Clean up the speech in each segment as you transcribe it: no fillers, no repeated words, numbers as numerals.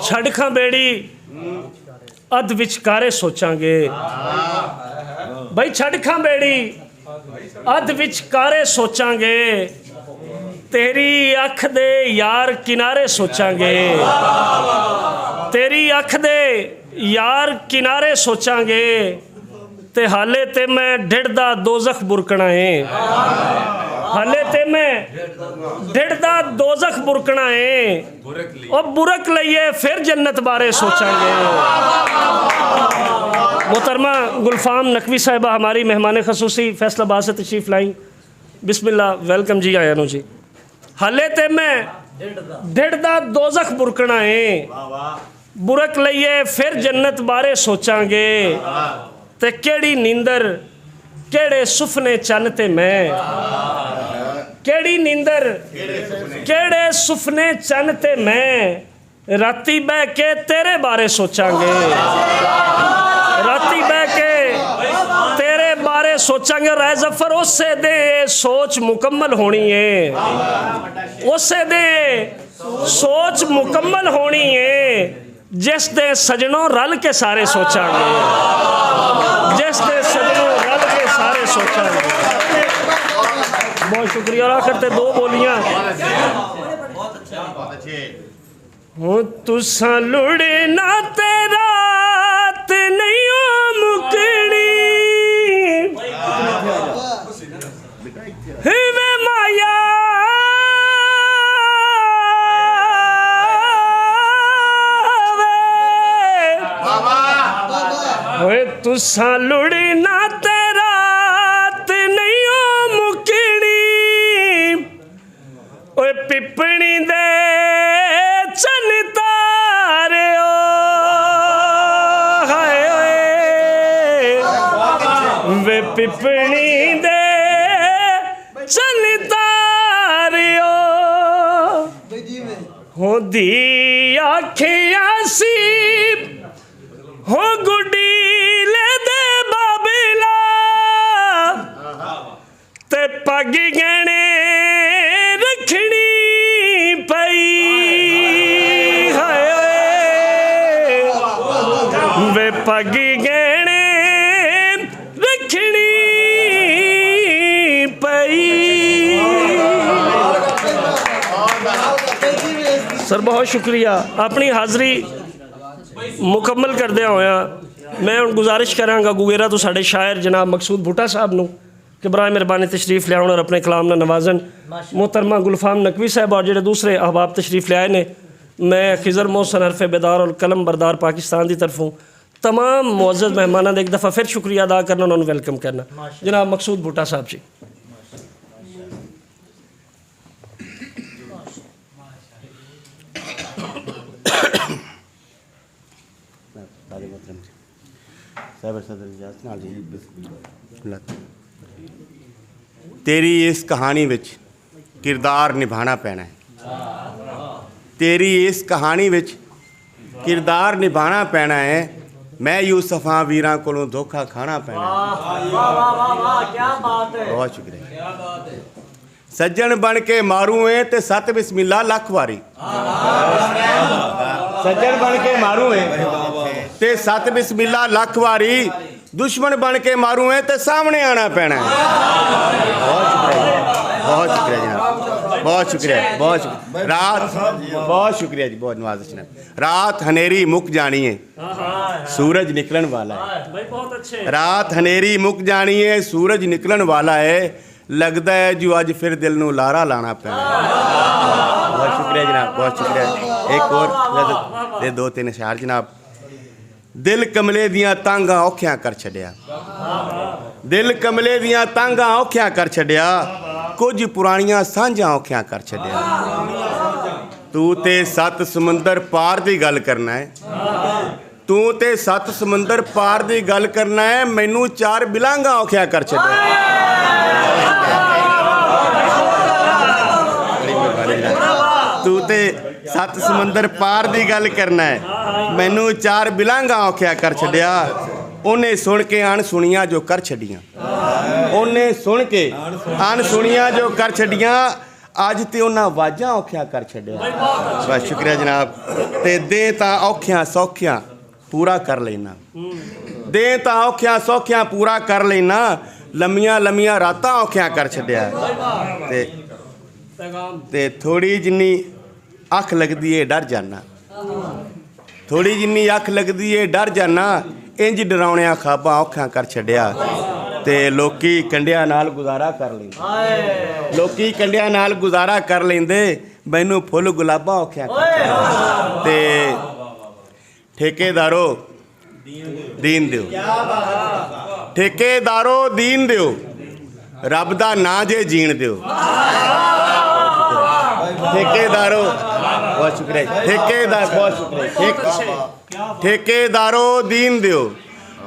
छड़ खां बेड़ी अध विचकारे सोचांगे। भाई छड़ खां बेड़ी अध विचकारे सोचांगे, तेरी अख दे यार किनारे सोचांगे, तेरी अख दे यार किनारे सोचांगे, ते हाले ते मैं ढिड दा दोजख बुरकना है, हाले ते मैं ढिड दा दोजख बुरकना है, और बुरक लइए फिर जन्नत बारे सोचांगे। मोहतरमा गुलफाम नकवी साहिबा हमारी मेहमान खसूसी फैसलाबाद से तशरीफ़ लाई। बिस्मिल्लाह, वेलकम जी आया नो जी। हाले ते मैं ढिड दा दोजख बुरकना है, बुरक लइए फिर जन्नत बारे सोचांगे, ते केड़ी नींदर केड़े सुफने चन ते मैं, केड़ी नींदर केड़े सुफने चन ते मैं, राती बह के तेरे बारे सोचांगे, राती बह के तेरे बारे सोचांगे। राय जफर उससे दे सोच मुकम्मल होनी है, उससे दे सोच मुकम्मल होनी है, जिस दे सजनों रल के सारे सोचांगे, जिस दे सजनों रल के सारे सोचांगे। बहुत शुक्रिया। और आखिर ते दो बोलियां हूँ तुसा लुड़े ना तेरा नहीं हो मुकनी, वे माया तुसा लुड़ी ना तेरा नहीं हो मुकनी, ओए पिपणी दे चन तारे ओ हाय वे पिपणी दे चन तारे ओ हो दी आखियां सी हो गुडी पग गहने रखनी पई, हाय वे पग गहने रखनी पई। सर बहुत शुक्रिया। अपनी हाज़री मुकम्मल करदे होया मैं हुण गुजारिश करांगा गुगेरा तो साडे शायर जनाब मकसूद भुट्टा साहब नूं कि बराए मेहरबानी तशरीफ़ लियाउण और अपने कलाम ना नवाजन। मोहतरमा गुलफाम नकवी साहब और जो दूसरे अहबाब तशरीफ़ लियाए ने, मैं खिज़र मोहसन हरफ़े बेदार और कलम बरदार पाकिस्तान की तरफों तमाम मुअज़्ज़ज़ मेहमानों का एक दफ़ा फिर शुक्रिया अदा करना, उन्होंने वेलकम करना। जनाब मकसूद भुट्टा साहब जी। तेरी इस कहानी विच किरदार निभाना पैना है, तेरी इस कहानी विच किरदार निभाना पैना है, मैं यूसुफां वीरां कोलों धोखा खाना पैना है। बहुत शुक्रिया। सज्जन बन के मारूए ते सत बिस्मिल्ला लख वारी, सज्जन बन के मारूए ते सत बिस्मिल्ला लख वारी, दुश्मन बन के मारूए तो सामने आना पैना है। बहुत शुक्रिया जनाब, बहुत शुक्रिया, बहुत शुक्रिया। रात बहुत शुक्रिया जी, बहुत नवाज़िश जनाब। रात हनेरी मुक जानी है, सूरज निकलन वाला है, रात हनेरी मुक जानी है, सूरज निकलन वाला है, लगता है जो अज फिर दिल नूं लारा लाना पैना है। बहुत शुक्रिया जनाब, बहुत शुक्रिया। एक और दो तीन अशार जनाब। दिल कमले दियां तांगां औखियां कर छड्या, दिल कमले दियां तांगां औखियां कर छड्या, कुछ पुरानियां सांझां औखियां कर छड्या। तू ते सत समुंदर पार दी गल करना है, तू ते सत समुंदर पार दी गल करना है, मैनू चार बिलांगा औखियां कर छड्या। तू ते सत समुंदर पार दी गल करना है, मैनू चार बिलांगा औखिया कर छड्या। उन्हें सुन के अण सुनिया जो कर छड्डियां, उन्हें सुन के अण सुनिया जो कर छड्डियां, ਅੱਜ ਤੇ ਉਹਨਾਂ ਆਵਾਜ਼ਾਂ ਔਖਿਆਂ ਕਰ ਛੱਡਿਆ। ਬਸ ਸ਼ੁਕਰੀਆ ਜਨਾਬ। ਤੇ ਦੇ ਤਾਂ ਔਖਿਆਂ ਸੌਖਿਆਂ ਪੂਰਾ ਕਰ ਲੈਣਾ, ਦੇ ਤਾਂ ਔਖਿਆਂ ਸੌਖਿਆਂ ਪੂਰਾ ਕਰ ਲੈਣਾ, ਲੰਮੀਆਂ ਲੰਮੀਆਂ ਰਾਤਾਂ ਔਖਿਆਂ ਕਰ ਛੱਡਿਆ। ਤੇ ਥੋੜੀ ਜਿੰਨੀ ਅੱਖ ਲੱਗਦੀ ਏ ਡਰ ਜਾਨਾ, ਥੋੜੀ ਜਿੰਨੀ ਅੱਖ ਲੱਗਦੀ ਏ ਡਰ ਜਾਨਾ, ਇੰਜ ਡਰਾਉਣਿਆਂ ਖਾਬਾਂ ਔਖਿਆਂ ਕਰ ਛੱਡਿਆ। ਤੇ ਲੋਕੀ ਕੰਡਿਆਂ ਨਾਲ ਗੁਜ਼ਾਰਾ ਕਰ ਲੈਂਦੇ, ਲੋਕੀ ਕੰਡਿਆਂ ਨਾਲ ਗੁਜ਼ਾਰਾ ਕਰ ਲੈਂਦੇ, ਮੈਨੂੰ ਫੁੱਲ ਗੁਲਾਬਾਂ ਔਖਿਆਂ ਕਰ ਛੱਡਿਆ। ਤੇ ਠੇਕੇਦਾਰੋ ਦੀਨ ਦਿਓ, ਠੇਕੇਦਾਰੋ ਦੀਨ ਦਿਓ, ਰੱਬ ਦਾ ਨਾਂ ਜੇ ਜੀਣ ਦਿਓ। ਠੇਕੇਦਾਰੋ ਬਹੁਤ ਸ਼ੁਕਰੀਆ, ਠੇਕੇਦਾਰ ਬਹੁਤ ਸ਼ੁਕਰੀਆ। ਠੇਕੇਦਾਰੋ ਦੀਨ ਦਿਓ,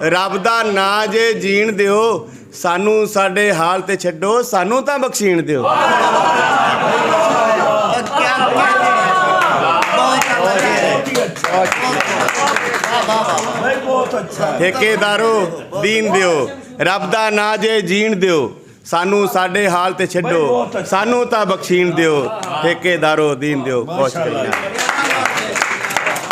ਰੱਬ ਦਾ ਨਾਂ ਜੇ ਜੀਣ ਦਿਓ, ਸਾਨੂੰ ਸਾਡੇ ਹਾਲ ਤੇ ਛੱਡੋ, ਸਾਨੂੰ ਤਾਂ ਬਖਸ਼ੀਣ ਦਿਓ। ਠੇਕੇਦਾਰੋ ਦੀਨ ਦਿਓ, ਰੱਬ ਦਾ ਨਾਂ ਜੇ ਜੀਣ ਦਿਓ, ਸਾਨੂੰ ਸਾਡੇ ਹਾਲ ਤੇ ਛੱਡੋ, ਸਾਨੂੰ ਤਾਂ ਬਖਸ਼ੀਣ ਦਿਓ। ਠੇਕੇਦਾਰੋ ਦੀਨ ਦਿਓ। ਬਹੁਤ ਸ਼ੁਕਰੀਆ।